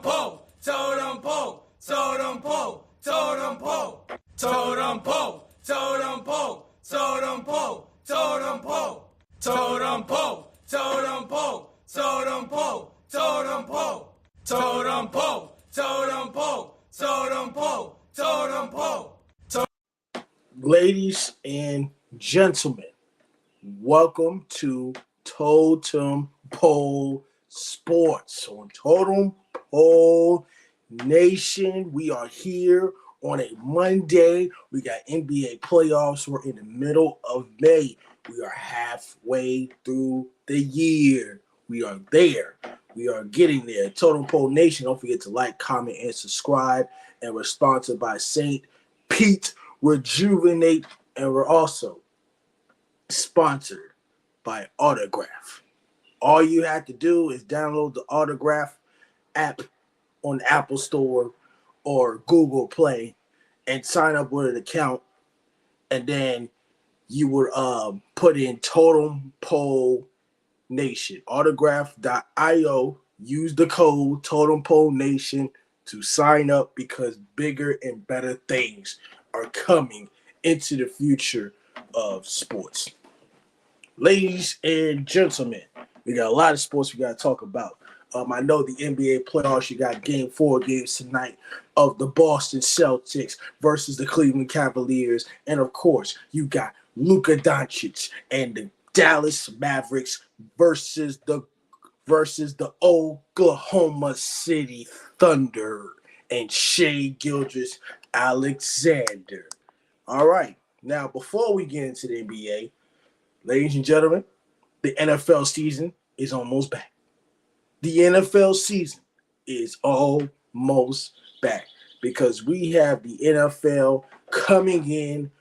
pole, totem pole, totem pole, totem pole, totem pole, totem pole, totem pole, totem pole, totem pole, totem pole, totem pole, totem pole, totem pole, totem pole, totem pole, totem pole. Ladies and gentlemen, welcome to Totem Pole Sports on Totem Pole Nation. We are here on a Monday. We got NBA playoffs. We're in the middle of May. We are halfway through the year. We are there. We are getting there. Totem Pole Nation, don't forget to like, comment, and subscribe. And we're sponsored by St. Pete Rejuvenate, and we're also sponsored by Autograph. All you have to do is download the Autograph app on the Apple Store or Google Play and sign up with an account, and then you would put in Totem Pole Nation, autograph.io. Use the code Totem Pole Nation to sign up, because bigger and better things are coming into the future of sports. Ladies and gentlemen, we got a lot of sports we got to talk about. I know the NBA playoffs, you got game 4 games tonight of the Boston Celtics versus the Cleveland Cavaliers. And, of course, you got Luka Doncic and the Dallas Mavericks versus the Oklahoma City Thunder and Shai Gilgeous-Alexander. All right. Now, before we get into the NBA, ladies and gentlemen, the NFL season is almost back. The NFL season is almost back because we have the NFL coming in.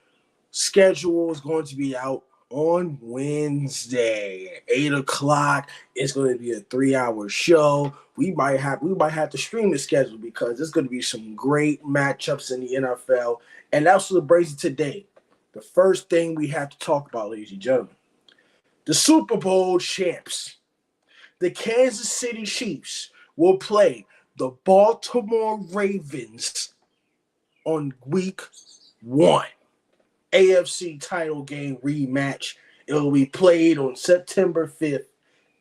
Schedule is going to be out on Wednesday at 8 o'clock. It's going to be a 3-hour show. We might have to stream the schedule because there's going to be some great matchups in the NFL. And that's what brings it today. The first thing we have to talk about, ladies and gentlemen, the Super Bowl champs, the Kansas City Chiefs, will play the Baltimore Ravens on week 1. AFC title game rematch. It will be played on September 5th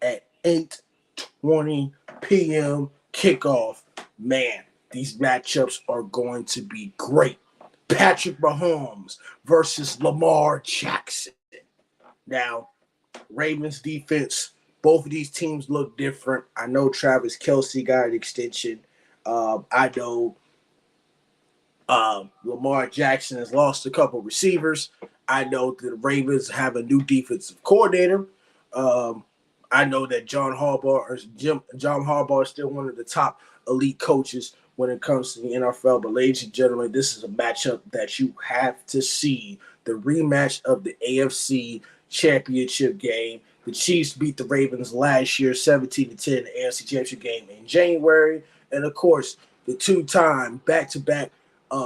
at 8:20 p.m. kickoff. Man, these matchups are going to be great. Patrick Mahomes versus Lamar Jackson. Now, Ravens defense, both of these teams look different. I know Travis Kelce got an extension. I know Lamar Jackson has lost a couple receivers. I know that the Ravens have a new defensive coordinator. I know that John Harbaugh is still one of the top elite coaches when it comes to the NFL. But ladies and gentlemen, this is a matchup that you have to see. The rematch of the AFC Championship game. The Chiefs beat the Ravens last year, 17-10, the AFC Championship game in January. And, of course, the two-time back-to-back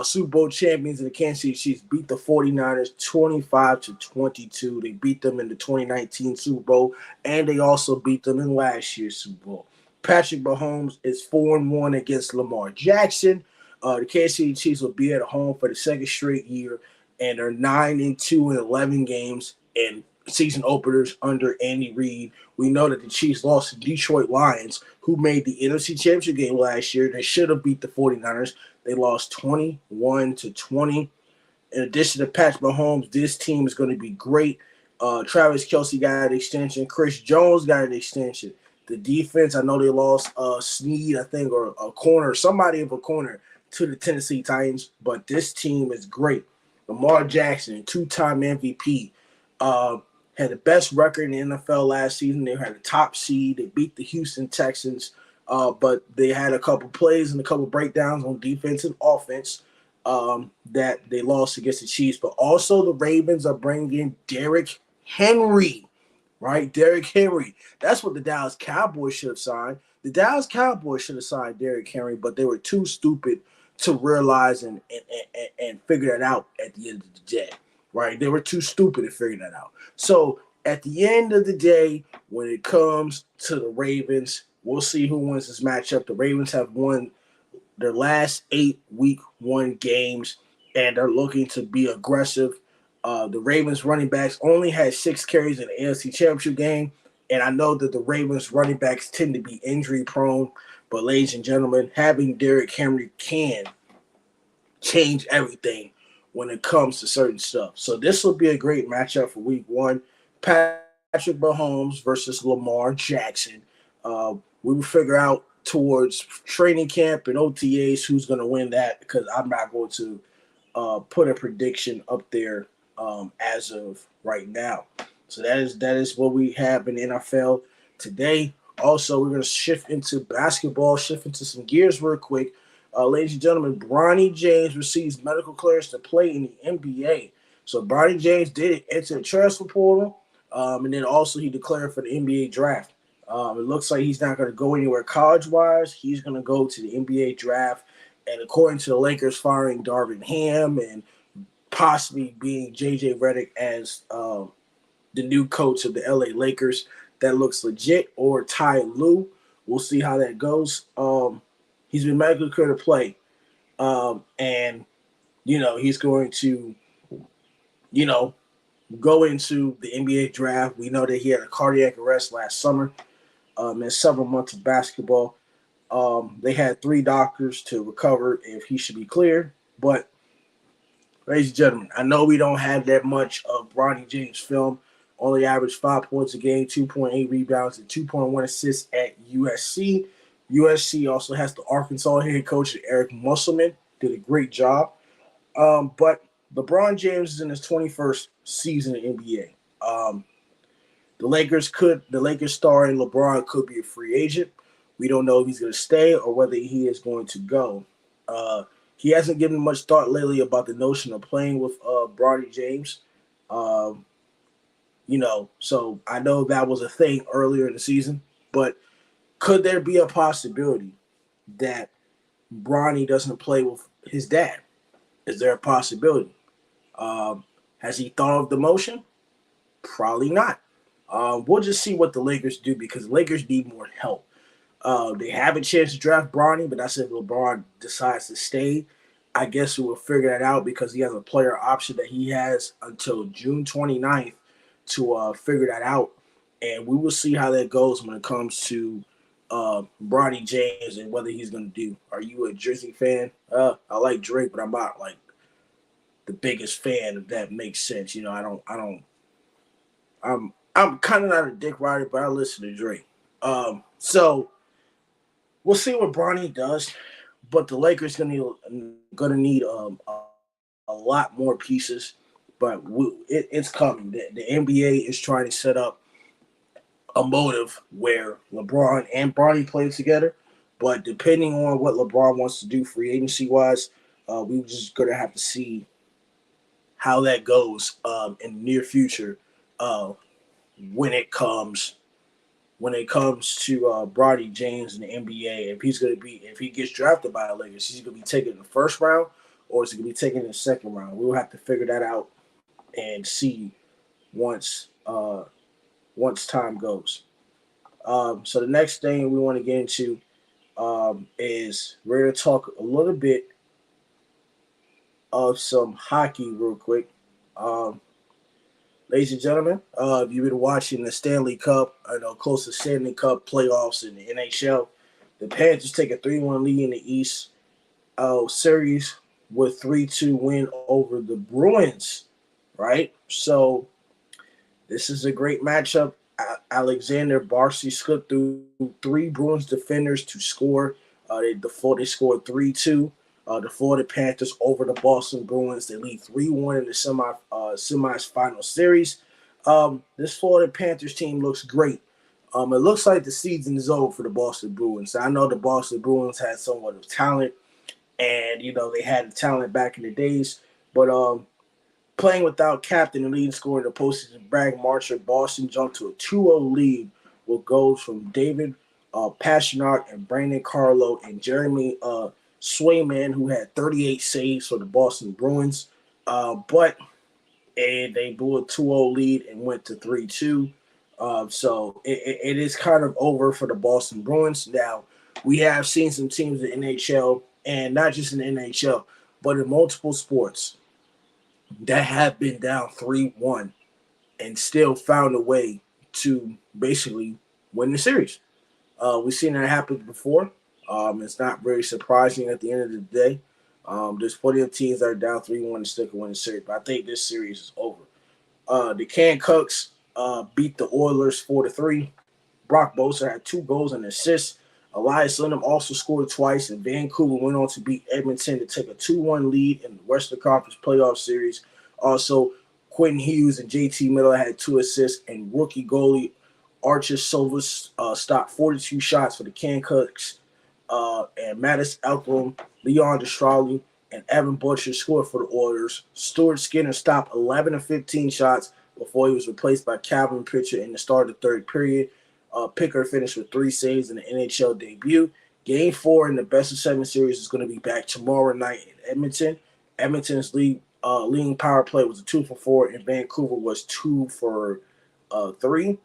Super Bowl champions in the Kansas City Chiefs beat the 49ers 25-22. They beat them in the 2019 Super Bowl, and they also beat them in last year's Super Bowl. Patrick Mahomes is 4-1 against Lamar Jackson. The Kansas City Chiefs will be at home for the second straight year, and they're 9-2 in 11 games and season openers under Andy Reid. We know that the Chiefs lost to Detroit Lions, who made the NFC Championship game last year. They should have beat the 49ers. They lost 21-20. In addition to Patrick Mahomes, this team is going to be great. Travis Kelce got an extension. Chris Jones got an extension. The defense, I know they lost Snead, I think, or a corner, somebody of a corner to the Tennessee Titans, but this team is great. Lamar Jackson, two-time MVP, had the best record in the NFL last season. They had a top seed. They beat the Houston Texans, but they had a couple plays and a couple breakdowns on defense and offense that they lost against the Chiefs. But also the Ravens are bringing in Derrick Henry, right? Derrick Henry. That's what the Dallas Cowboys should have signed. The Dallas Cowboys should have signed Derrick Henry, but they were too stupid to realize and figure that out at the end of the day. Right? They were too stupid to figure that out. So at the end of the day, when it comes to the Ravens, We'll see who wins this matchup. The Ravens have won their last 8 week 1 games, and they're looking to be aggressive. The Ravens running backs only had 6 carries in the AFC Championship game, and I know that the Ravens running backs tend to be injury prone, but ladies and gentlemen, having Derrick Henry can change everything when it comes to certain stuff. So this will be a great matchup for week 1. Patrick Mahomes versus Lamar Jackson. We will figure out towards training camp and OTAs who's going to win that, because I'm not going to put a prediction up there as of right now. So that is what we have in the NFL today. Also, we're going to shift into basketball, shift into some gears real quick. Ladies and gentlemen, Bronny James receives medical clearance to play in the NBA. So Bronny James did enter the transfer portal, and then also he declared for the NBA draft. It looks like he's not going to go anywhere college-wise. He's going to go to the NBA draft. And according to the Lakers firing Darvin Ham and possibly being J.J. Redick as the new coach of the L.A. Lakers, that looks legit, or Ty Lue. We'll see how that goes. He's been medically cleared to play. And, he's going to, go into the NBA draft. We know that he had a cardiac arrest last summer and several months of basketball. They had 3 doctors to recover if he should be cleared. But, ladies and gentlemen, I know we don't have that much of Bronny James film. Only averaged 5 points a game, 2.8 rebounds, and 2.1 assists at USC. USC also has the Arkansas head coach, Eric Musselman. Did a great job. But LeBron James is in his 21st season in NBA. The Lakers star in LeBron could be a free agent. We don't know if he's going to stay or whether he is going to go. He hasn't given much thought lately about the notion of playing with Bronny James. So I know that was a thing earlier in the season, but could there be a possibility that Bronny doesn't play with his dad? Is there a possibility? Has he thought of the motion? Probably not. We'll just see what the Lakers do, because the Lakers need more help. They have a chance to draft Bronny, but that's if LeBron decides to stay. I guess we will figure that out, because he has a player option that he has until June 29th to figure that out. And we will see how that goes when it comes to Bronny James and whether he's going to do. Are you a Jersey fan? I like Drake, but I'm not like the biggest fan, if that makes sense. I'm kind of not a dick rider, but I listen to Drake. So we'll see what Bronny does, but the Lakers gonna need a lot more pieces. But it's coming. The NBA is trying to set up a motive where LeBron and Bronny play together. But depending on what LeBron wants to do free agency wise, we're just gonna have to see how that goes in the near future. When it comes to Bronny James in the NBA, if he gets drafted by the Lakers, he's gonna be taken in the first round, or is he gonna be taken in the second round? We'll have to figure that out and see once time goes. So the next thing we want to get into is we're going to talk a little bit of some hockey real quick. Ladies and gentlemen, if you've been watching the Stanley Cup, close to Stanley Cup playoffs in the NHL, the Panthers take a 3-1 lead in the East series with 3-2 win over the Bruins, right? So this is a great matchup. Alexander Barsky slipped through 3 Bruins defenders to score. They scored 3-2. The Florida Panthers over the Boston Bruins. They lead 3-1 in the semifinal series. This Florida Panthers team looks great. It looks like the season is over for the Boston Bruins. I know the Boston Bruins had somewhat of talent, and they had the talent back in the days, but playing without captain and leading scorer in the postseason, Brad Marchand, Boston jumped to a 2-0 lead with goals from David Pastrnak and Brandon Carlo and Jeremy Swayman, who had 38 saves for the Boston Bruins. But they blew a 2-0 lead and went to 3-2. So it is kind of over for the Boston Bruins. Now, we have seen some teams in the NHL, and not just in the NHL, but in multiple sports that have been down 3-1 and still found a way to basically win the series. We've seen that happen before. It's not very surprising at the end of the day. There's plenty of teams that are down 3-1 and still can win the series, but I think this series is over. The Canucks beat the Oilers 4-3. Brock Boser had 2 goals and assists. Elias Lindholm also scored twice, and Vancouver went on to beat Edmonton to take a 2-1 lead in the Western Conference playoff series. Also, Quentin Hughes and JT Miller had 2 assists, and rookie goalie Archer Silvers stopped 42 shots for the Canucks. And Mattis Elkholm, Leon Destrali, and Evan Butcher scored for the Oilers. Stuart Skinner stopped 11 of 15 shots before he was replaced by Calvin Pritchard in the start of the third period. Pickard finished with 3 saves in the NHL debut. Game 4 in the best-of-7 series is going to be back tomorrow night in Edmonton. Edmonton's leading power play was a 2-for-4, and Vancouver was 2-for-3.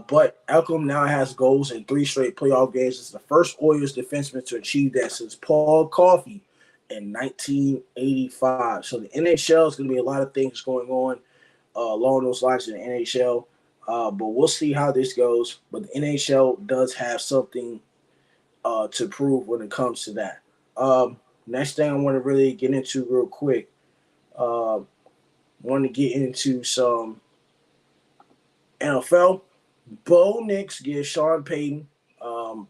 But Elkholm now has goals in 3 straight playoff games. It's the first Oilers defenseman to achieve that since Paul Coffey in 1985. So the NHL is going to be a lot of things going on along those lines in the NHL. But we'll see how this goes. But the NHL does have something to prove when it comes to that. Next thing I want to really get into real quick, want to get into some NFL. Bo Nix gives Sean Payton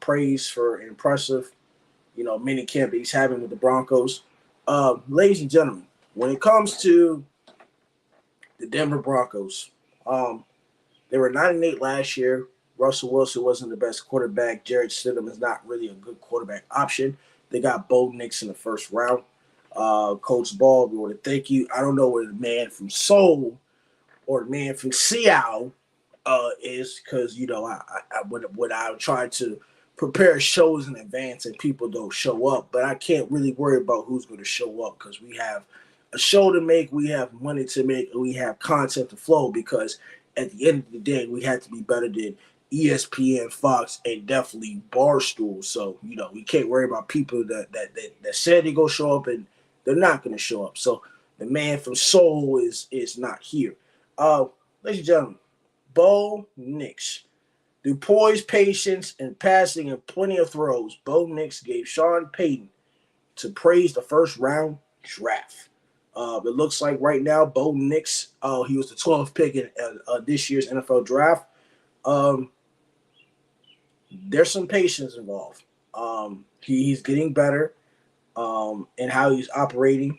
praise for an impressive, mini camp that he's having with the Broncos. Ladies and gentlemen, when it comes to the Denver Broncos, they were 9-8 last year. Russell Wilson wasn't the best quarterback. Jarrett Stidham is not really a good quarterback option. They got Bo Nix in the first round. Coach Ball, we want to thank you. I don't know where the man from Seoul or the man from Seattle is, because when I try to prepare shows in advance and people don't show up, but I can't really worry about who's going to show up because we have a show to make, we have money to make, and we have content to flow, because at the end of the day, we have to be better than ESPN, Fox, and definitely Barstool. So, we can't worry about people that said they're going to show up and they're not going to show up. So the man from Seoul is not here. Ladies and gentlemen, Bo Nix. Through poise, patience, and passing and plenty of throws, Bo Nix gave Sean Payton to praise the first round draft. It looks like right now, Bo Nix, he was the 12th pick in this year's NFL draft. There's some patience involved. He's getting better in how he's operating.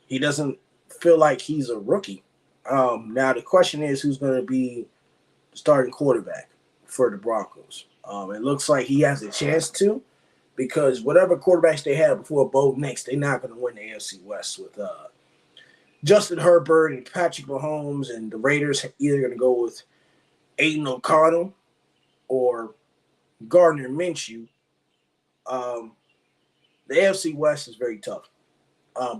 He doesn't feel like he's a rookie. Now, the question is, who's going to be the starting quarterback for the Broncos? It looks like he has a chance to, because whatever quarterbacks they had before Bo Nix, they're not going to win the AFC West with Justin Herbert and Patrick Mahomes, and the Raiders either going to go with Aiden O'Connell or Gardner Minshew. The AFC West is very tough.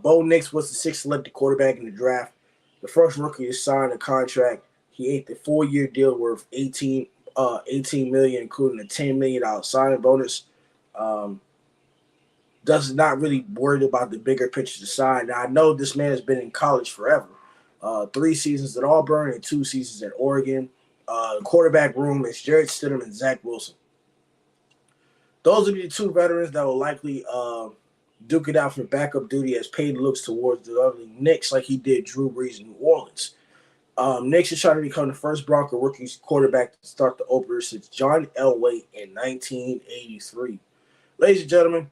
Bo Nix was the 6th selected quarterback in the draft, the first rookie to sign a contract. He ate the 4-year deal worth $18 million, including a $10 million signing bonus. Does not really worried about the bigger picture to sign. Now, I know this man has been in college forever. 3 seasons at Auburn and 2 seasons at Oregon. The quarterback room is Jarrett Stidham and Zach Wilson. Those will be the 2 veterans that will likely duke it out for backup duty as Payton looks towards developing Nix like he did Drew Brees in New Orleans. Nix is trying to become the first Bronco rookie quarterback to start the opener since John Elway in 1983. Ladies and gentlemen,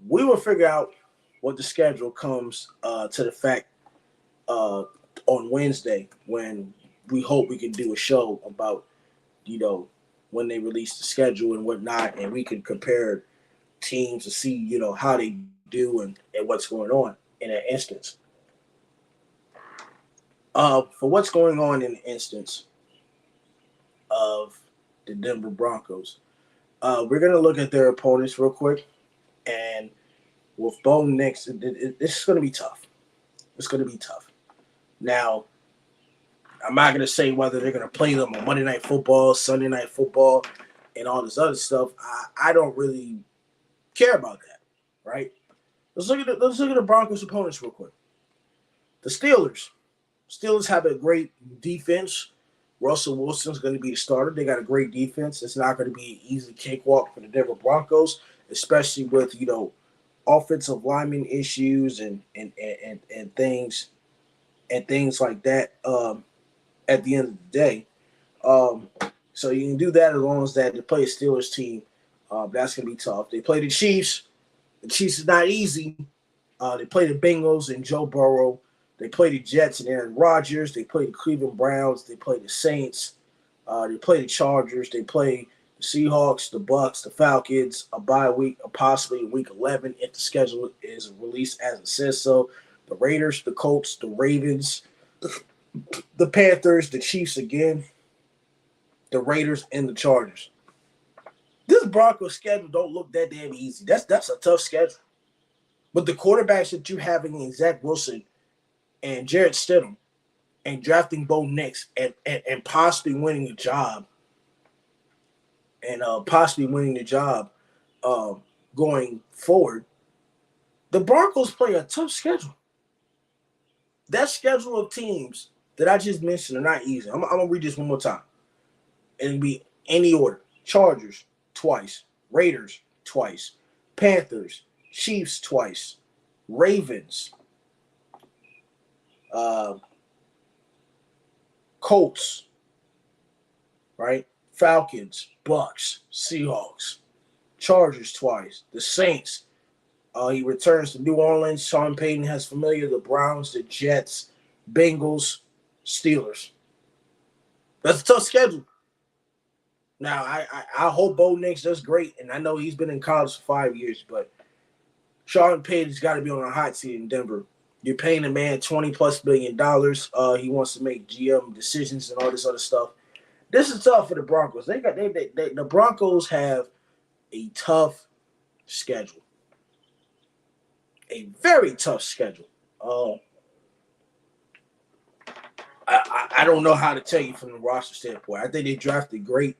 we will figure out what the schedule comes to the fact on Wednesday, when we hope we can do a show about, when they release the schedule and whatnot, and we can compare teams to see, how they do and what's going on in that instance. For what's going on in the instance of the Denver Broncos, we're going to look at their opponents real quick. And with Bo Nix, this is going to be tough. It's going to be tough. Now, I'm not going to say whether they're going to play them on Monday Night Football, Sunday Night Football, and all this other stuff. I don't really care about that, right? Let's look at the Broncos' opponents real quick. The Steelers. Steelers have a great defense. Russell Wilson's going to be the starter. They got a great defense. It's not going to be an easy cakewalk for the Denver Broncos, especially with offensive lineman issues and things like that. At the end of the day, so you can do that as long as that they play a Steelers team. That's going to be tough. They play the Chiefs. The Chiefs is not easy. They play the Bengals and Joe Burrow. They play the Jets and Aaron Rodgers. They play the Cleveland Browns. They play the Saints. They play the Chargers. They play the Seahawks, the Bucks, the Falcons, a bye week, possibly week 11 if the schedule is released as it says so. The Raiders, the Colts, the Ravens, the Panthers, the Chiefs again, the Raiders, and the Chargers. This Broncos schedule don't look that damn easy. That's a tough schedule. But the quarterbacks that you have in Zach Wilson and Jarrett Stidham and drafting Bo Nix and possibly winning the job going forward, the Broncos play a tough schedule. That schedule of teams that I just mentioned are not easy. I'm going to read this one more time. It'll be any order. Chargers, twice. Raiders, twice. Panthers, Chiefs, twice. Ravens, Colts, right? Falcons, Bucks, Seahawks, Chargers twice. The Saints, he returns to New Orleans. Sean Payton has familiar. The Browns, the Jets, Bengals, Steelers. That's a tough schedule. Now, I hope Bo Nix does great, and I know he's been in college for 5 years, but Sean Payton's got to be on a hot seat in Denver. You're paying a man $20+ million. He wants to make GM decisions and all this other stuff. This is tough for the Broncos. The Broncos have a tough schedule, a very tough schedule. I don't know how to tell you from the roster standpoint. I think they drafted great,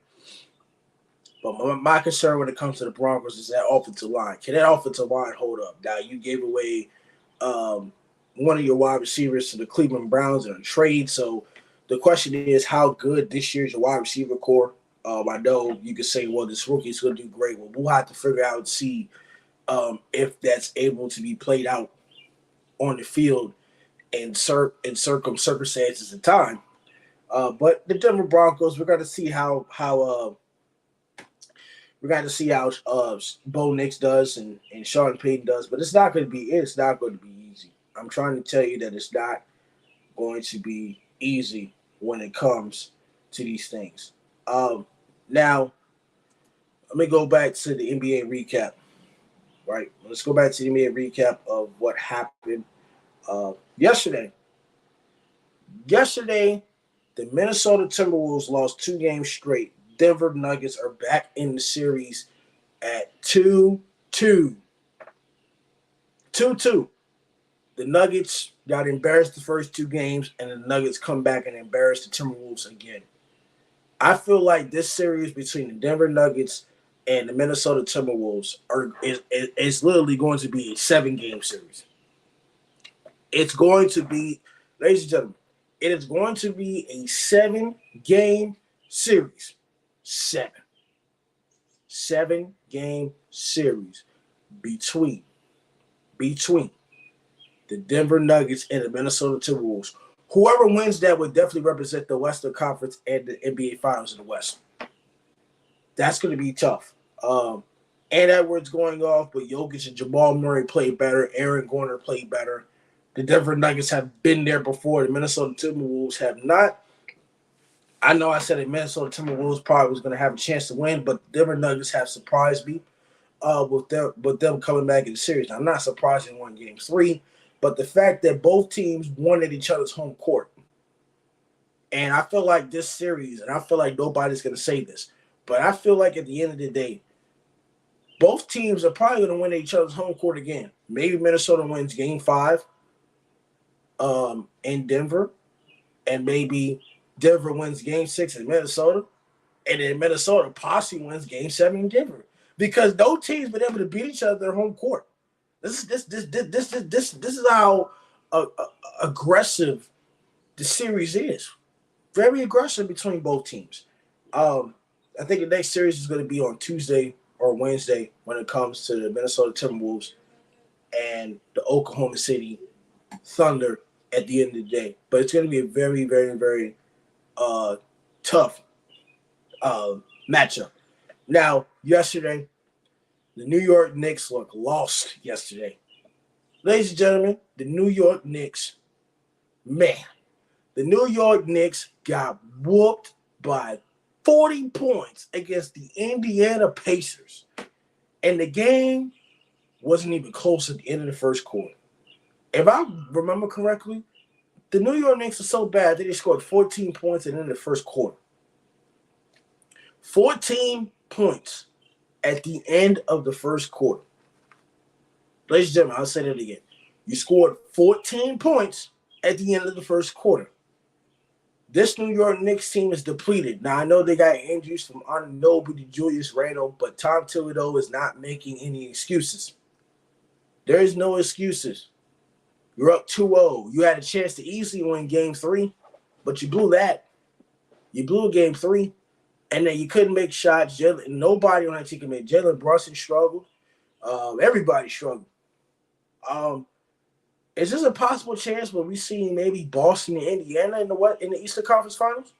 but my concern when it comes to the Broncos is that offensive line. Can that offensive line hold up? Now you gave away one of your wide receivers to the Cleveland Browns in a trade. So the question is how good this year's wide receiver core. I know you could say, well, this rookie's going to do great. Well, we'll have to figure out and see if that's able to be played out on the field in circumstances and time. But the Denver Broncos, we're going to see how Bo Nix does and Sean Payton does. But it's not going to be easy. I'm trying to tell you that it's not going to be easy when it comes to these things. Now, let me go back to the NBA recap. Right, let's go back to the NBA recap of what happened yesterday. Yesterday, the Minnesota Timberwolves lost 2 games straight. Denver Nuggets are back in the series at 2-2. 2-2. The Nuggets got embarrassed the first 2 games, and the Nuggets come back and embarrass the Timberwolves again. I feel like this series between the Denver Nuggets and the Minnesota Timberwolves is literally going to be a 7-game series. It's going to be, ladies and gentlemen, it is going to be a 7-game series. 7-game series between the Denver Nuggets and the Minnesota Timberwolves. Whoever wins that would definitely represent the Western Conference and the NBA Finals in the West. That's going to be tough. And Edwards going off, but Jokic and Jamal Murray played better. Aaron Gordon played better. The Denver Nuggets have been there before. The Minnesota Timberwolves have not. I know I said the Minnesota Timberwolves probably was going to have a chance to win, but the Denver Nuggets have surprised me with them coming back in the series. Now, I'm not surprised they won Game 3, but the fact that both teams won at each other's home court. And I feel like this series, and I feel like nobody's going to say this, but I feel like at the end of the day, both teams are probably going to win at each other's home court again. Maybe Minnesota wins Game 5 in Denver, and maybe Denver wins game 6 in Minnesota, and then Minnesota possibly wins game 7 in Denver. Because no team's been able to beat each other at their home court. This is how aggressive the series is. Very aggressive between both teams. I think the next series is going to be on Tuesday or Wednesday when it comes to the Minnesota Timberwolves and the Oklahoma City Thunder at the end of the day. But it's going to be a very, very, very tough matchup. Now, yesterday, the New York Knicks looked lost yesterday. Ladies and gentlemen, the New York Knicks, man, the New York Knicks got whooped by 40 points against the Indiana Pacers. And the game wasn't even close at the end of the first quarter. If I remember correctly, the New York Knicks are so bad that they scored 14 points at the end of the first quarter. 14 points at the end of the first quarter. Ladies and gentlemen, I'll say that again. You scored 14 points at the end of the first quarter. This New York Knicks team is depleted. Now, I know they got injuries from Anunoby to Julius Randle, but Tom Thibodeau is not making any excuses. There is no excuses. You're up 2-0. You had a chance to easily win game 3, but you blew that. You blew game 3, and then you couldn't make shots. Nobody on that team could make. Jalen Brunson struggled. Everybody struggled. Is this a possible chance where we see maybe Boston and Indiana in the Eastern Conference Finals?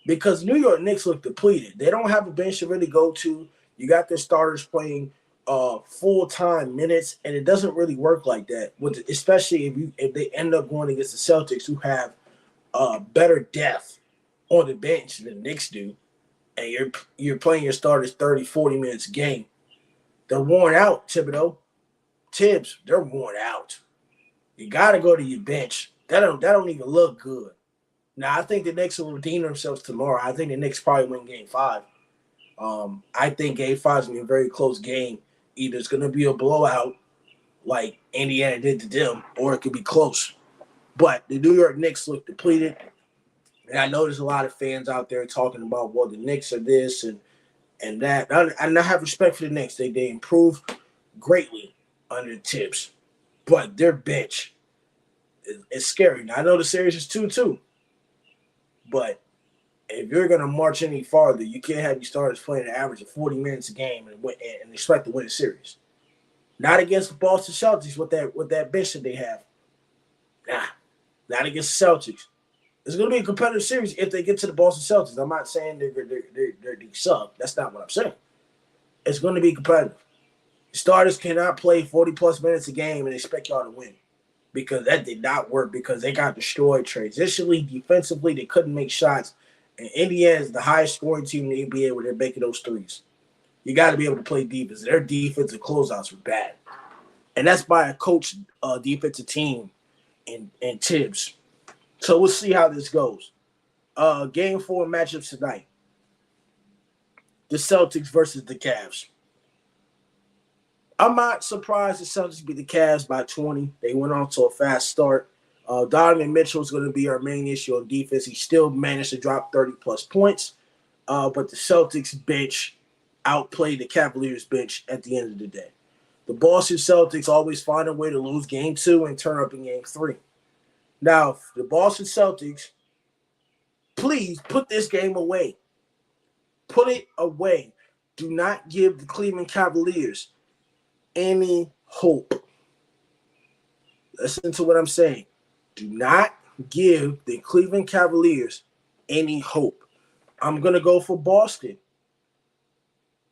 Because New York Knicks look depleted. They don't have a bench to really go to. You got their starters playing full-time minutes, and it doesn't really work like that. Especially if they end up going against the Celtics, who have better depth on the bench than the Knicks do, and you're playing your starters 30, 40 minutes a game. They're worn out, Thibodeau. Tibbs, they're worn out. You got to go to your bench. That don't even look good. Now, I think the Knicks will redeem themselves tomorrow. I think the Knicks probably win game 5. I think game 5 is going to be a very close game. Either it's going to be a blowout like Indiana did to them, or it could be close. But the New York Knicks look depleted. And I know there's a lot of fans out there talking about, well, the Knicks are this and that. And I have respect for the Knicks. They improved greatly under Tibbs. But their bench is scary. Now, I know the series is 2-2. But if you're going to march any farther, you can't have your starters playing an average of 40 minutes a game and expect to win a series. Not against the Boston Celtics with that bench that they have. Nah, not against the Celtics. It's going to be a competitive series if they get to the Boston Celtics. I'm not saying they suck. That's not what I'm saying. It's going to be competitive. Starters cannot play 40-plus minutes a game and expect y'all to win, because that did not work, because they got destroyed transitionally, defensively. They couldn't make shots. And Indiana is the highest scoring team in the NBA where they're making those threes. You got to be able to play defense. Their defensive closeouts were bad. And that's by a coach defensive team in Tibbs. So we'll see how this goes. Game 4 matchups tonight. The Celtics versus the Cavs. I'm not surprised the Celtics beat the Cavs by 20. They went on to a fast start. Donovan Mitchell is going to be our main issue on defense. He still managed to drop 30-plus points. But the Celtics bench outplayed the Cavaliers bench at the end of the day. The Boston Celtics always find a way to lose game 2 and turn up in game 3. Now, the Boston Celtics, please put this game away. Put it away. Do not give the Cleveland Cavaliers any hope. Listen to what I'm saying. Do not give the Cleveland Cavaliers any hope. I'm going to go for Boston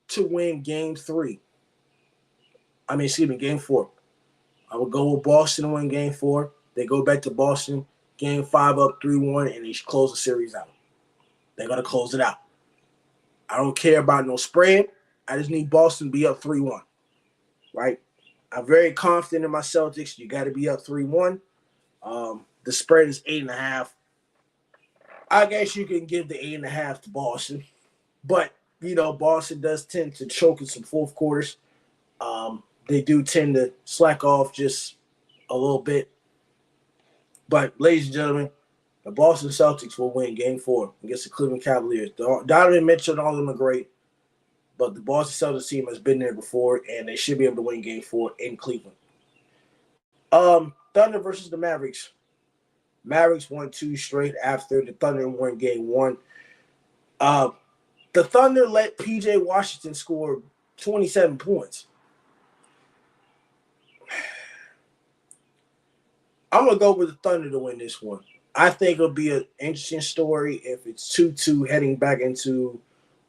to win game 4. I will go with Boston to win game 4. They go back to Boston, game 5 up 3-1, and they close the series out. They're going to close it out. I don't care about no spread. I just need Boston to be up 3-1. Right? I'm very confident in my Celtics. You got to be up 3-1. The spread is 8.5. I guess you can give the 8.5 to Boston. But, Boston does tend to choke in some fourth quarters. They do tend to slack off just a little bit. But, ladies and gentlemen, The Boston Celtics will win Game 4 against the Cleveland Cavaliers. Donovan Mitchell and all of them are great, but the Boston Celtics team has been there before, and they should be able to win Game 4 in Cleveland. Thunder versus the Mavericks. Mavericks won 2 straight after the Thunder won Game 1. The Thunder let P.J. Washington score 27 points. I'm going to go with the Thunder to win this one. I think it'll be an interesting story if it's 2-2 heading back into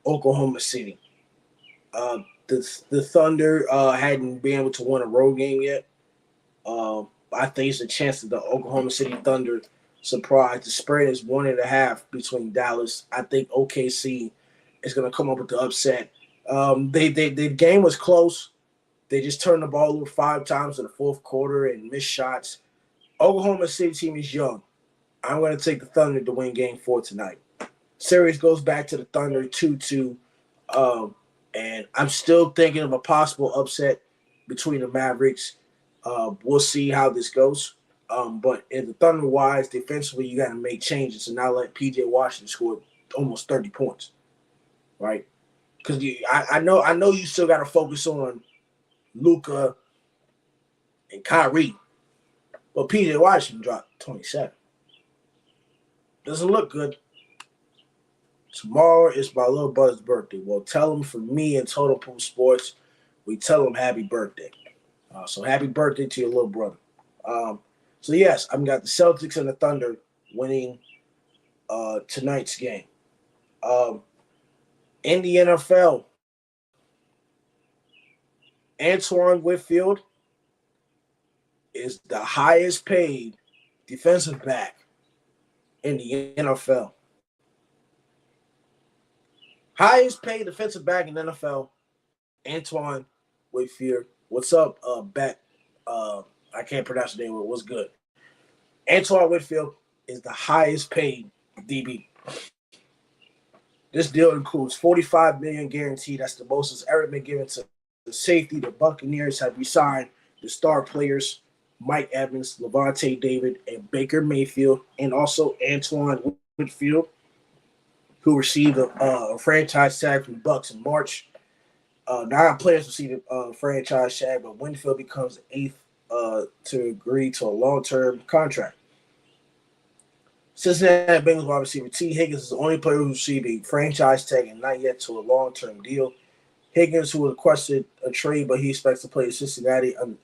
Oklahoma City. The Thunder hadn't been able to win a road game yet. I think it's a chance that the Oklahoma City Thunder surprise. The spread is 1.5 between Dallas. I think OKC is going to come up with the upset. The game was close. They just turned the ball over 5 times in the fourth quarter and missed shots. Oklahoma City team is young. I'm going to take the Thunder to win Game 4 tonight. Series goes back to the Thunder 2-2. And I'm still thinking of a possible upset between the Mavericks. We'll see how this goes. But in the Thunder-wise, defensively, you got to make changes and not let P.J. Washington score almost 30 points, right? Because I know you still got to focus on Luka and Kyrie, but P.J. Washington dropped 27. Doesn't look good. Tomorrow is my little brother's birthday. Well, tell him from me and Totem Pool Sports, we tell him happy birthday. So happy birthday to your little brother. So yes, I've got the Celtics and the Thunder winning tonight's game. In the NFL, Antoine Whitfield is the highest paid defensive back in the NFL. Highest paid defensive back in the NFL, Antoine Whitfield. What's up, Beck? I can't pronounce the name. What's good? Antoine Whitfield is the highest paid DB. This deal includes $45 million guaranteed. That's the most that's ever been given to the safety. The Buccaneers have re-signed the star players Mike Evans, Levante David, and Baker Mayfield, and also Antoine Whitfield, who received a franchise tag from the Bucs in March. 9 players received a franchise tag, but Winfield becomes the 8th to agree to a long-term contract. Cincinnati Bengals wide receiver T. Higgins is the only player who received a franchise tag and not yet to a long-term deal. Higgins, who requested a trade, but he expects to play in Cincinnati and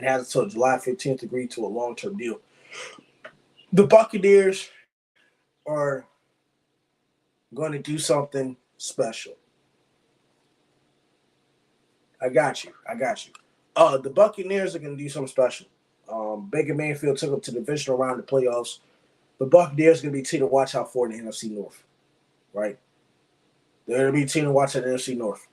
has until July 15th to agree to a long-term deal. The Buccaneers are going to do something special. I got you. The Buccaneers are going to do something special. Baker Mayfield took them to the divisional round of the playoffs. The Buccaneers are going to be a team to watch out for in the NFC North, right? They're going to be a team to watch out in the NFC North.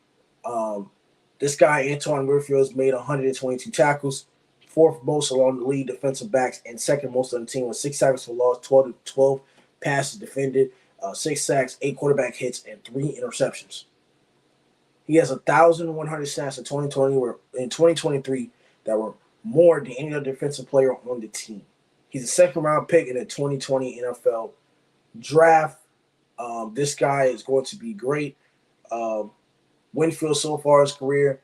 This guy, Antoine Whitfield, has made 122 tackles, 4th most along the lead defensive backs, and 2nd most on the team with 6 tackles for loss, 12 passes defended, 6 sacks, 8 quarterback hits, and 3 interceptions. He has 1,100 sacks in 2023 that were more than any other defensive player on the team. He's a 2nd-round pick in the 2020 NFL draft. This guy is going to be great. Winfield, so far in his career,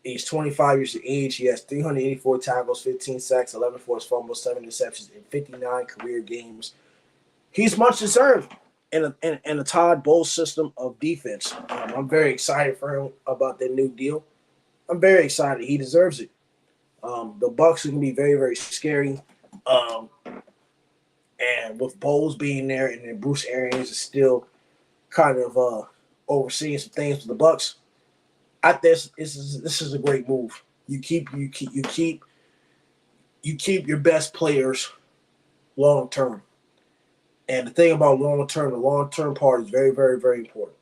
he's 25 years of age. He has 384 tackles, 15 sacks, 11 forced fumbles, 7 interceptions in 59 career games. He's much deserved in a Todd Bowles system of defense. I'm very excited for him about that new deal. I'm very excited. He deserves it. The Bucs are going to be very, very scary. And with Bowles being there and then Bruce Arians is still kind of overseeing some things with the Bucs, I think this is a great move. You keep your best players long term. And the thing about the long term part is very, very, very important.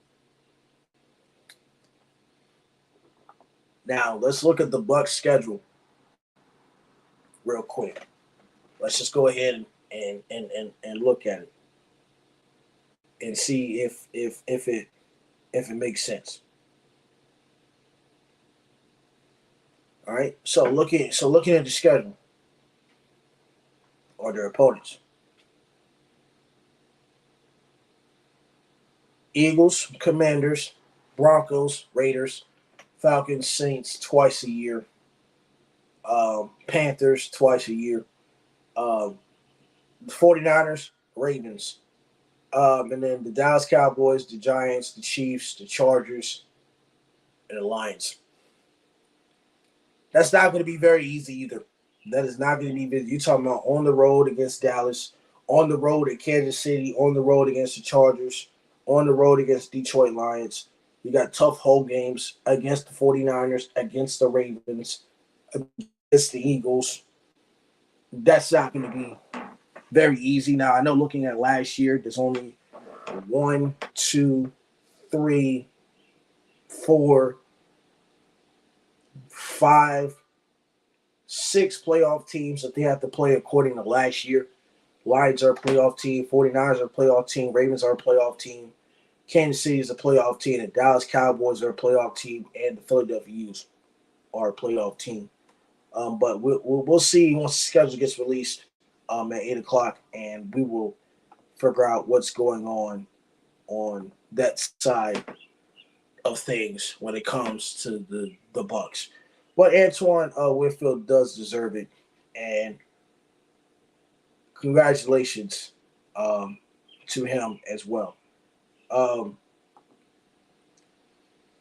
Now let's look at the Bucs schedule real quick. Let's just go ahead and look at it and see if it makes sense. All right. So looking at the schedule or their opponents. Eagles, Commanders, Broncos, Raiders, Falcons, Saints twice a year, Panthers twice a year, um, 49ers, Ravens, and then the Dallas Cowboys, the Giants, the Chiefs, the Chargers, and the Lions. That's not going to be very easy either. That is not going to be. You're talking about on the road against Dallas, on the road at Kansas City, on the road against the Chargers, on the road against Detroit Lions. You got tough home games against the 49ers, against the Ravens, against the Eagles. That's not going to be very easy. Now, I know looking at last year, there's only one, two, three, four, five, six playoff teams that they have to play according to last year. Lions are a playoff team. 49ers are a playoff team. Ravens are a playoff team. Kansas City is a playoff team. The Dallas Cowboys are a playoff team. And the Philadelphia Eagles are a playoff team. But we'll see once the schedule gets released at 8 o'clock. And we will figure out what's going on that side of things when it comes to the Bucks. But Antoine Winfield does deserve it. And congratulations to him as well.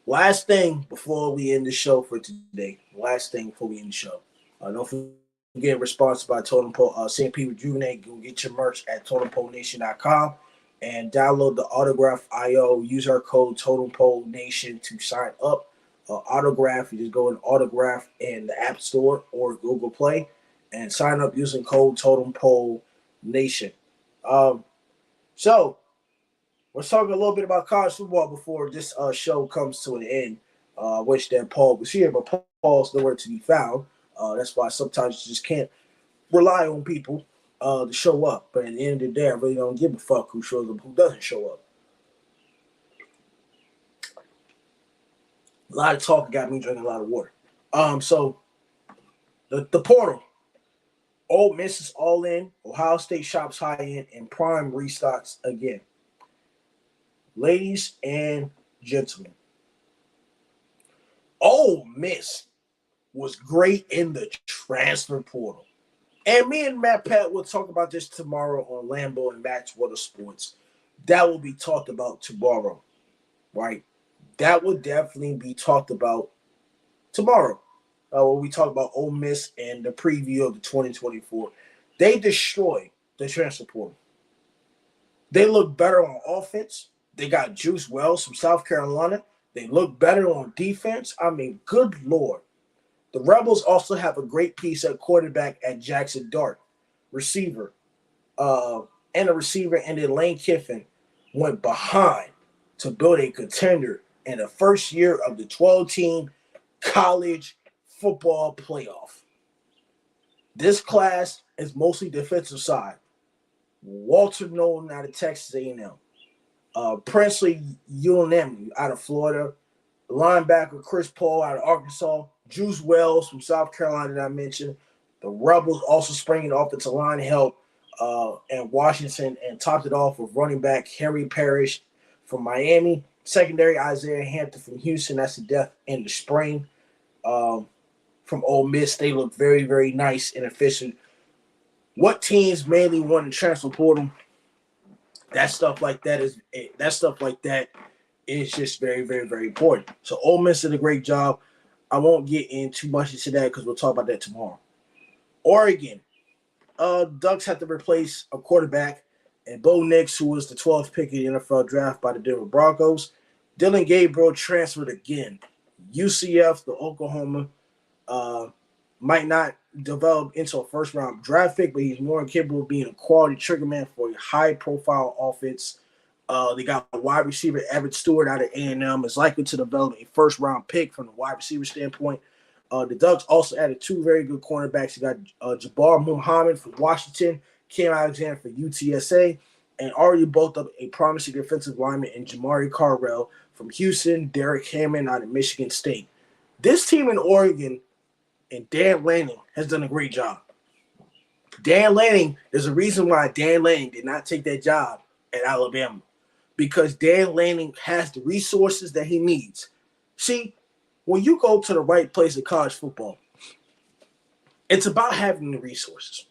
Last thing before we end the show for today. Don't forget, responsible by Totem Pole, St. Pete Rejuvenate. Go get your merch at TotemPoleNation.com and download the Autograph IO. Use our code TotemPoleNation to sign up. Autograph, you just go in Autograph in the App Store or Google Play and sign up using code TotemPoleNation. So let's talk a little bit about college football before this show comes to an end. I wish that Paul was here, but Paul's nowhere to be found. That's why sometimes you just can't rely on people to show up. But at the end of the day, I really don't give a fuck who shows up, who doesn't show up. A lot of talk got me drinking a lot of water. So the portal. Ole Miss is all in. Ohio State shops high end, and Prime restocks again. Ladies and gentlemen, Ole Miss was great in the transfer portal. And me and Matt Pat will talk about this tomorrow on Lambeau and Matchwater Sports. That will be talked about tomorrow, right? That will definitely be talked about tomorrow. When we talk about Ole Miss and the preview of the 2024. They destroyed the transfer portal. They look better on offense. They got Juice Wells from South Carolina. They look better on defense. I mean, good Lord. The Rebels also have a great piece at quarterback at Jackson Dart, receiver. And a receiver, and then Lane Kiffin went behind to build a contender in the first year of the 12-team college football playoff. This class is mostly defensive side. Walter Nolan out of Texas A&M. Princely Ulanemi out of Florida. Linebacker Chris Paul out of Arkansas. Juice Wells from South Carolina that I mentioned. The Rebels also springing offensive line help and Washington, and topped it off with running back Henry Parrish from Miami. Secondary Isaiah Hampton from Houston. That's the depth in the spring. From Ole Miss, they look very, very nice and efficient. What teams mainly want to transfer portal? That stuff like that is just very, very, very important. So Ole Miss did a great job. I won't get in too much into that because we'll talk about that tomorrow. Oregon, Ducks have to replace a quarterback, and Bo Nix, who was the 12th pick in the NFL draft by the Denver Broncos. Dylan Gabriel transferred again. UCF, the Oklahoma, might not develop into a first-round draft pick, but he's more capable of being a quality triggerman for a high-profile offense. They got a wide receiver, Everett Stewart, out of A&M, is likely to develop a first-round pick from the wide receiver standpoint. The Ducks also added two very good cornerbacks. You got Jabbar Muhammad from Washington, Cam Alexander for UTSA, and already built up a promising defensive lineman in Jamari Carrell from Houston, Derek Hammond out of Michigan State. This team in Oregon and Dan Lanning has done a great job. Dan Lanning, there's a reason why Dan Lanning did not take that job at Alabama. because Dan Lanning has the resources that he needs. See, when you go to the right place in college football, it's about having the resources.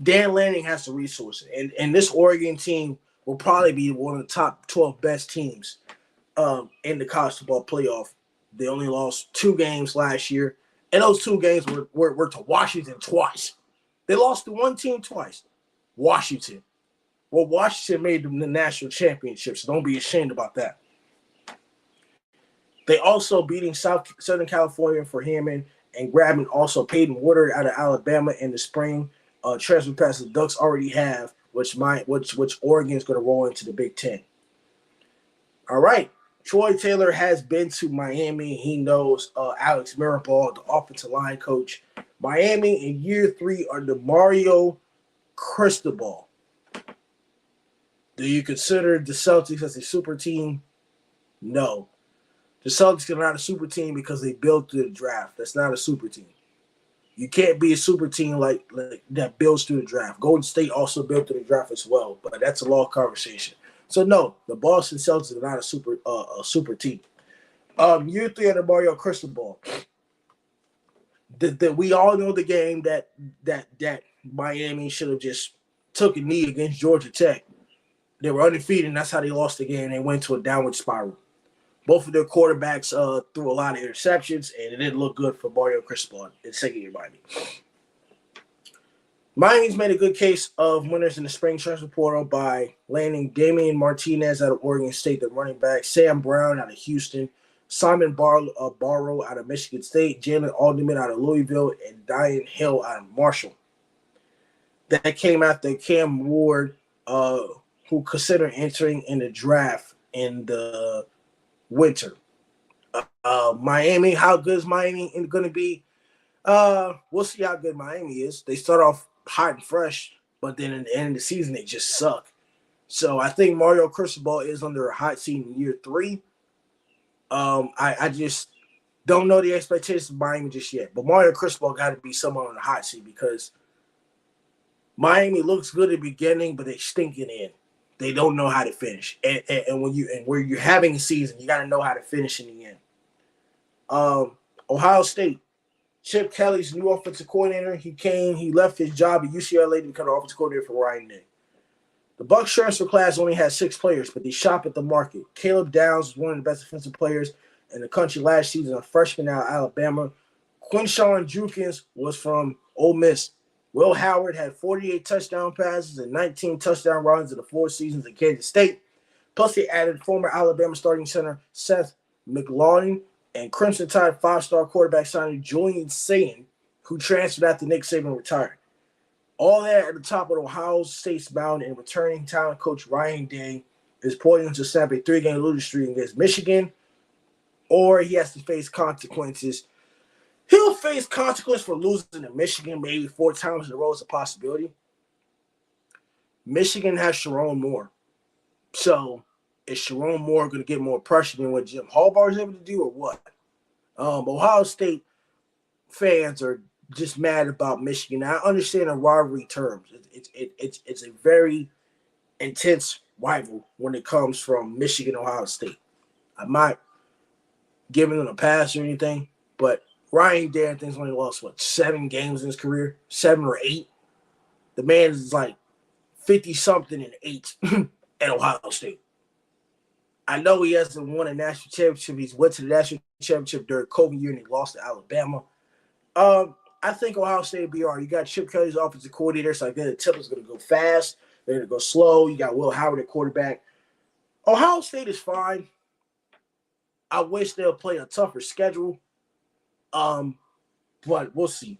Dan Lanning has the resources, and this Oregon team will probably be one of the top 12 best teams in the college football playoff. They only lost 2 games last year, and those 2 games were to Washington twice. They lost to one team twice, Washington. Well, Washington made them the national championship, so don't be ashamed about that. They also beating Southern California for Hammond and grabbing also Peyton Woodard out of Alabama in the spring. Transfer pass the Ducks already have, which Oregon's going to roll into the Big Ten. All right. Troy Taylor has been to Miami. He knows Alex Mirabal, the offensive line coach. Miami in year 3 under Mario Cristobal. Do you consider the Celtics as a super team? No. The Celtics are not a super team because they built through the draft. That's not a super team. You can't be a super team like that builds through the draft. Golden State also built through the draft as well, but that's a long conversation. So no, the Boston Celtics are not a super team. Year 3 under Mario Cristobal. We all know the game that Miami should have just took a knee against Georgia Tech. They were undefeated, and that's how they lost the game. They went to a downward spiral. Both of their quarterbacks threw a lot of interceptions, and it didn't look good for Mario Cristobal in second year Miami. Miami's made a good case of winners in the spring transfer portal by landing Damian Martinez out of Oregon State, the running back, Sam Brown out of Houston, Simon Barrow out of Michigan State, Jalen Alderman out of Louisville, and Diane Hill out of Marshall. That came after Cam Ward, who considered entering in the draft in the winter. Miami, how good is Miami going to be? We'll see how good Miami is. They start off hot and fresh, but then in the end of the season, they just suck. So I think Mario Cristobal is under a hot seat in year 3. I just don't know the expectations of Miami just yet. But Mario Cristobal got to be someone on the hot seat because Miami looks good at the beginning, but they stinking in. They don't know how to finish. And where you're having a season, you got to know how to finish in the end. Ohio State, Chip Kelly's new offensive coordinator. He left his job at UCLA to become the offensive coordinator for Ryan Day. The Bucs transfer class only had 6 players, but they shop at the market. Caleb Downs was one of the best defensive players in the country last season, a freshman out of Alabama. Quinshawn Judkins was from Ole Miss. Will Howard had 48 touchdown passes and 19 touchdown runs in the 4 seasons at Kansas State. Plus, they added former Alabama starting center Seth McLaurin and Crimson Tide 5-star quarterback signing Julian Sayin, who transferred after Nick Saban retired. All that at the top of Ohio State's mound, and returning talent coach Ryan Day is poised to snap a 3-game losing streak against Michigan, or he has to face consequences. He'll face consequences for losing to Michigan maybe 4 times in a row is a possibility. Michigan has Sharon Moore. So is Sharon Moore going to get more pressure than what Jim Harbaugh is able to do or what? Ohio State fans are just mad about Michigan. I understand the rivalry terms. It's a very intense rival when it comes from Michigan and Ohio State. I'm not giving them a pass or anything, but Ryan Day, I think, has only lost, 7 games in his career? 7 or 8? The man is like 50-something and 8 at Ohio State. I know he hasn't won a national championship. He's went to the national championship during COVID year and he lost to Alabama. I think Ohio State will be all right. You got Chip Kelly's offensive coordinator, so I think the tempo's going to go fast. They're going to go slow. You got Will Howard at quarterback. Ohio State is fine. I wish they'll play a tougher schedule. But we'll see.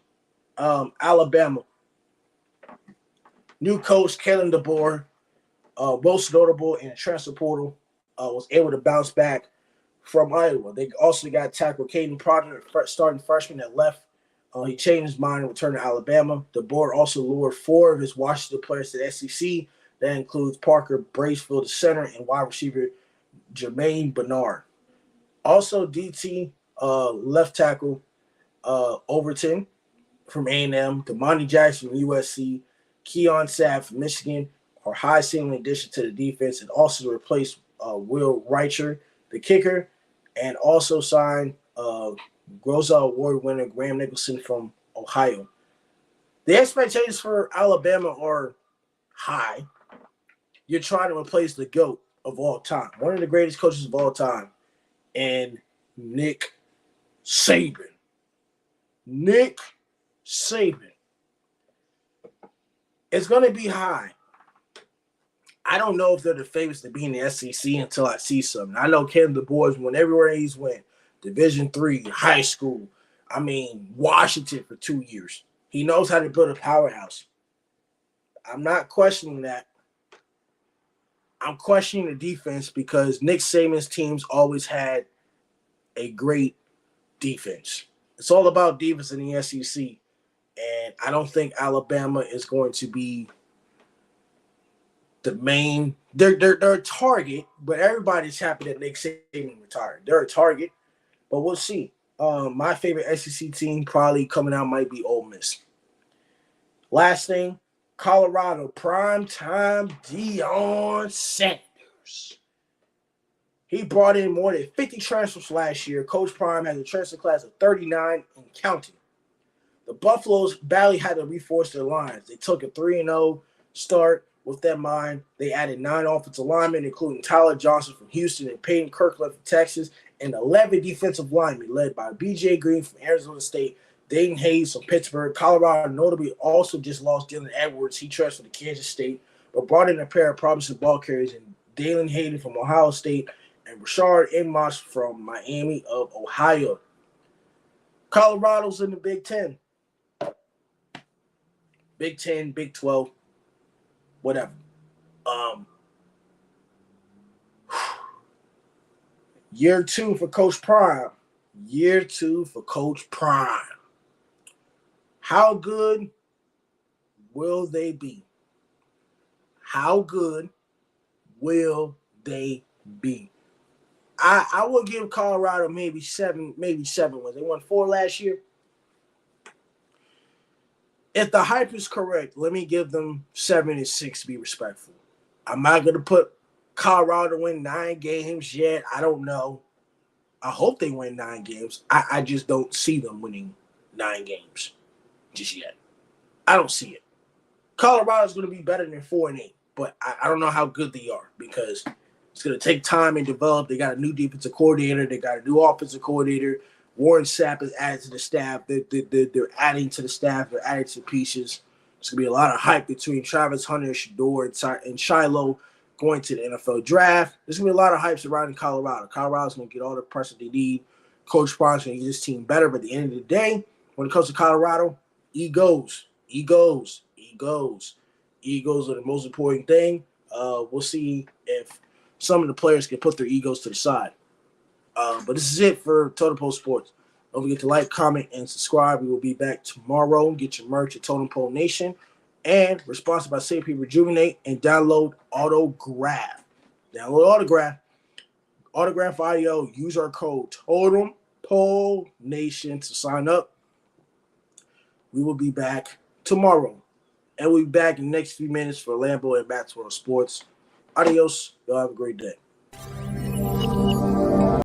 Alabama. New coach, Kellen DeBoer, most notable in the transfer portal, was able to bounce back from Iowa. They also got tackle Caden Proctor, starting freshman that left. He changed his mind and returned to Alabama. DeBoer also lured 4 of his Washington players to the SEC. That includes Parker Braceville, the center, and wide receiver Jermaine Bernard. Also, DT left tackle Overton from A&M, Damani Jackson from USC, Keon Sapp from Michigan are high ceiling addition to the defense, and also to replace Will Reicher, the kicker, and also signed Groza Award winner Graham Nicholson from Ohio. The expectations for Alabama are high. You're trying to replace the GOAT of all time, one of the greatest coaches of all time, and Nick Saban. Nick Saban. It's going to be high. I don't know if they're the favorites to be in the SEC until I see something. I know Ken the boys went everywhere he's went. Division III, high school. I mean, Washington for 2 years. He knows how to build a powerhouse. I'm not questioning that. I'm questioning the defense because Nick Saban's teams always had a great defense. It's all about defense in the SEC. And I don't think Alabama is going to be the main. They're a target, but everybody's happy that Nick Saban retired. They're a target, but we'll see. My favorite SEC team probably coming out might be Ole Miss. Last thing, Colorado primetime Deion Sanders. He brought in more than 50 transfers last year. Coach Prime has a transfer class of 39 and counting. The Buffaloes badly had to reinforce their lines. They took a 3-0 start. With that in mind, they added 9 offensive linemen, including Tyler Johnson from Houston and Peyton Kirkland from Texas, and 11 defensive linemen led by B.J. Green from Arizona State, Dayton Hayes from Pittsburgh. Colorado notably also just lost Dylan Edwards. He transferred to Kansas State, but brought in a pair of promising ball carriers in Dalen Hayden from Ohio State and Rashard Amos from Miami of Ohio. Colorado's in the Big Ten. Big 10, Big 12, whatever. Year 2 for Coach Prime. Year 2 for Coach Prime. How good will they be? How good will they be? I will give Colorado maybe seven wins. They won 4 last year. If the hype is correct, let me give them 7-6 to be respectful. I'm not going to put Colorado to win 9 games yet. I don't know. I hope they win 9 games. I just don't see them winning 9 games just yet. I don't see it. Colorado's going to be better than 4-8, but I don't know how good they are because it's going to take time and develop. They got a new defensive coordinator. They got a new offensive coordinator. Warren Sapp is added to the staff. They're adding to the staff. They're adding to pieces. There's going to be a lot of hype between Travis Hunter, Shador, and Shiloh going to the NFL draft. There's going to be a lot of hype surrounding Colorado. Colorado's going to get all the pressure they need. Coach Prime's going to get his team better. But at the end of the day, when it comes to Colorado, egos are the most important thing. We'll see if some of the players can put their egos to the side. But this is it for Totem Pole Sports. Don't forget to like, comment, and subscribe. We will be back tomorrow. Get your merch at Totem Pole Nation. And responsible by CP Rejuvenate and download Autograph. Autograph audio. Use our code Totem Pole Nation to sign up. We will be back tomorrow. And we'll be back in the next few minutes for Lambo and Maxwell Sports. Adios. Y'all have a great day.